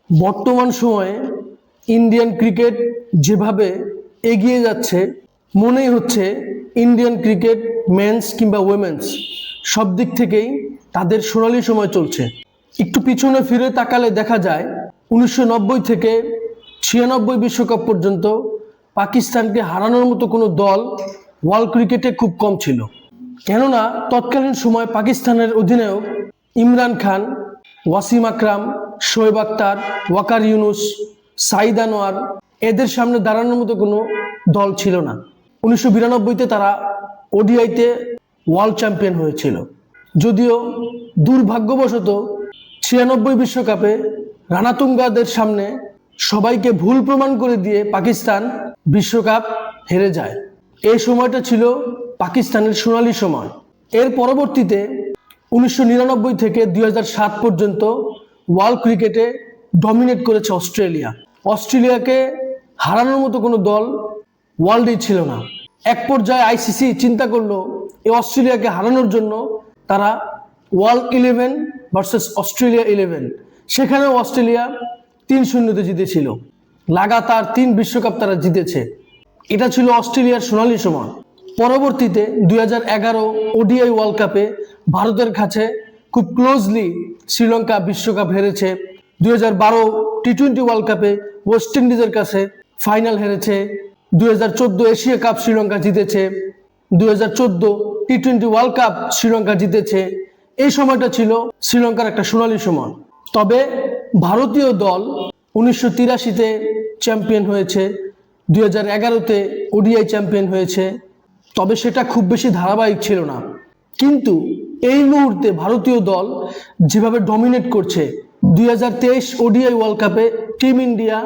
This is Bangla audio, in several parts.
বর্তমান সময়ে ইন্ডিয়ান ক্রিকেট যেভাবে এগিয়ে যাচ্ছে, মনেই হচ্ছে ইন্ডিয়ান ক্রিকেট মেন্স কিংবা উইমেন্স সব দিক থেকেই তাদের সোনালি সময় চলছে। একটু পিছনে ফিরে তাকালে দেখা যায় 1990 থেকে 96 বিশ্বকাপ পর্যন্ত পাকিস্তানকে হারানোর মতো কোনো দল ওয়ার্ল্ড ক্রিকেটে খুব কম ছিল। কেননা তৎকালীন সময় পাকিস্তানের অধিনায়ক ইমরান খান, ওয়াসিম আকরাম, শোয়েব আখতার, ওয়াকার ইউনুস, সাইদ আনোয়ার এদের সামনে দাঁড়ানোর মতো কোনো দল ছিল না। 1992-তে তারা ওডিআইতে ওয়ার্ল্ড চ্যাম্পিয়ন হয়েছিল। যদিও দুর্ভাগ্যবশত 96 বিশ্বকাপে রানাতুঙ্গাদের সামনে সবাইকে ভুল প্রমাণ করে দিয়ে পাকিস্তান বিশ্বকাপ হেরে যায়। এই সময়টা ছিল পাকিস্তানের সোনালি সময়। এর পরবর্তীতে 1999 থেকে 2007 পর্যন্ত ওয়ার্ল্ড ক্রিকেটে ডমিনেট করেছে অস্ট্রেলিয়া। অস্ট্রেলিয়াকে হারানোর মতো কোনো দল ওয়ার্ল্ডেই ছিল না। এক পর্যায়ে আইসিসি চিন্তা করলো এই অস্ট্রেলিয়াকে হারানোর জন্য তারা ওয়ার্ল্ড 11 ভার্সেস অস্ট্রেলিয়া 11, সেখানেও অস্ট্রেলিয়া 3-0-তে জিতেছিল। লাগাতার 3 বিশ্বকাপ তারা জিতেছে। এটা ছিল অস্ট্রেলিয়ার সোনালি সময়। পরবর্তীতে 2011 ওডিআই ওয়ার্ল্ড কাপে ভারতের কাছে খুব ক্লোজলি শ্রীলঙ্কা বিশ্বকাপ হেরেছে। 2012 টি-20 ওয়ার্ল্ড কাপে ওয়েস্ট ইন্ডিজের কাছে ফাইনাল হেরেছে। 2014 এশিয়া কাপ শ্রীলঙ্কা জিতেছে। 2014 টি-20 ওয়ার্ল্ড কাপ শ্রীলঙ্কা জিতেছে। এই সময়টা ছিল শ্রীলঙ্কার একটা সোনালি সময়। তবে ভারতীয় দল 1983-তে চ্যাম্পিয়ন হয়েছে, 2011-তে ওডিআই চ্যাম্পিয়ন হয়েছে। তবে সেটা খুব বেশি ধারাবাহিক ছিল না। কিন্তু এই মুহূর্তে ভারতীয় দল যেভাবে ডমিনেট করছে, 2023 ওডিআই ওয়ার্ল্ড কাপে টিম ইন্ডিয়া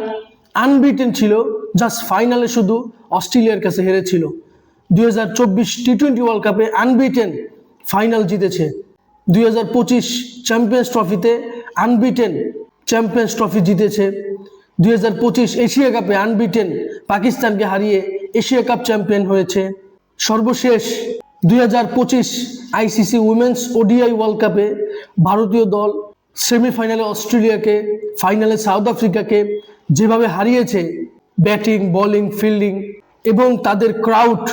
আনবিটেন ছিল, জাস্ট ফাইনালে শুধু অস্ট্রেলিয়ার কাছে হেরেছিল। 2024 টি-20 ওয়ার্ল্ড কাপে আনবিটেন ফাইনাল জিতেছে। 2025 চ্যাম্পিয়ন্স ট্রফিতে আনবিটেন চ্যাম্পিয়ন্স ট্রফি জিতেছে। 2025 এশিয়া কাপে আনবিটেন পাকিস্তানকে হারিয়ে এশিয়া কাপ চ্যাম্পিয়ন হয়েছে। সর্বশেষ 2025 আইসিসি উইমেন্স ওডিআই ওয়ার্ল্ড কাপে ভারতীয় দল সেমিফাইনালে অস্ট্রেলিয়াকে, ফাইনালে সাউথ আফ্রিকাকে যেভাবে হারিয়েছে, ব্যাটিং, বোলিং, ফিল্ডিং এবং তাদের ক্রাউড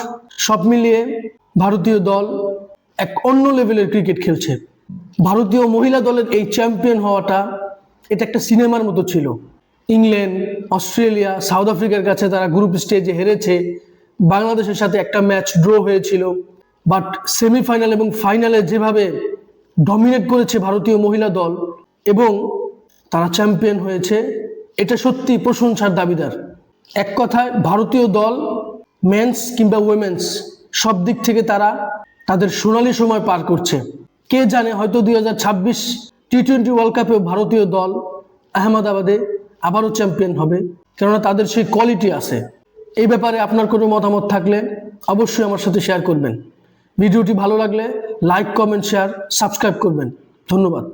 সব মিলিয়ে ভারতীয় দল এক অন্য লেভেলের ক্রিকেট খেলছে। ভারতীয় মহিলা দলের এই চ্যাম্পিয়ন হওয়াটা এটা একটা সিনেমার মতো ছিল। ইংল্যান্ড, অস্ট্রেলিয়া, সাউথ আফ্রিকার কাছে তারা গ্রুপ স্টেজে হেরেছে। বাংলাদেশের সাথে একটা ম্যাচ ড্র হয়েছিল। বাট সেমিফাইনাল এবং ফাইনালে যেভাবে ডমিনেট করেছে ভারতীয় মহিলা দল এবং তারা চ্যাম্পিয়ন হয়েছে, এটা সত্যি প্রশংসার দাবিদার। এক কথায় ভারতীয় দল মেন্স কিংবা উইমেন্স সব দিক থেকে তারা তাদের সোনালি সময় পার করছে। কে জানে, হয়তো 2026 টি-20 ওয়ার্ল্ড কাপেও ভারতীয় দল আহমেদাবাদে আবারও চ্যাম্পিয়ন হবে, কেননা তাদের সেই কোয়ালিটি আছে। এই ব্যাপারে আপনার কোনো মতামত থাকলে অবশ্যই আমার সাথে শেয়ার করবেন। ভিডিওটি ভালো লাগলে লাইক, কমেন্ট, শেয়ার, সাবস্ক্রাইব করবেন। ধন্যবাদ।